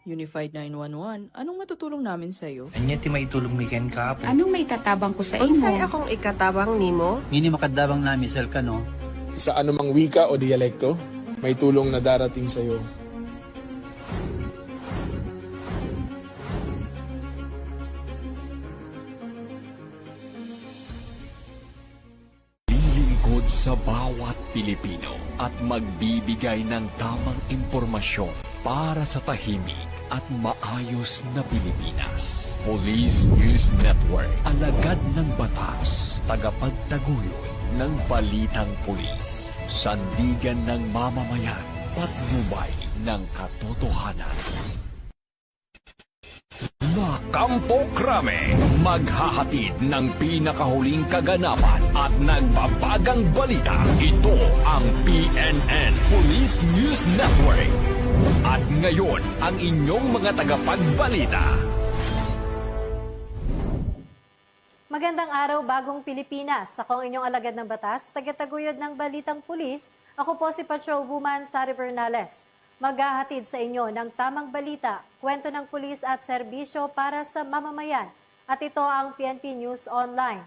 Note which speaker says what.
Speaker 1: Unified 911, anong matutulong namin sa'yo?
Speaker 2: Anya ti maitulong mi ken kapo.
Speaker 3: Anong may tatabang ko sa
Speaker 4: Unsay
Speaker 3: imo?
Speaker 4: akong ikatabang nimo?
Speaker 5: Ngini makadabang namisal ka no.
Speaker 6: Sa anumang wika o dialekto, may tulong na darating sa iyo.
Speaker 7: Lilingkod sa bawat Pilipino at magbibigay ng tamang impormasyon para sa tahimik at maayos na Pilipinas. Police News Network, alagad ng batas, tagapagtaguyod ng balitang pulis, sandigan ng mamamayan, patnubay ng katotohanan. La Campo Crame, maghahatid ng pinakahuling kaganapan at nagbabagang balita. Ito ang PNN Police News Network. At ngayon, ang inyong mga tagapagbalita.
Speaker 8: Magandang araw, bagong Pilipinas. Ako ang inyong alagad ng batas, tagataguyod ng Balitang Pulis. Ako po si Patrolwoman Sari Bernales. Maghahatid sa inyo ng tamang balita, kwento ng pulis at serbisyo para sa mamamayan. At ito ang PNP News Online.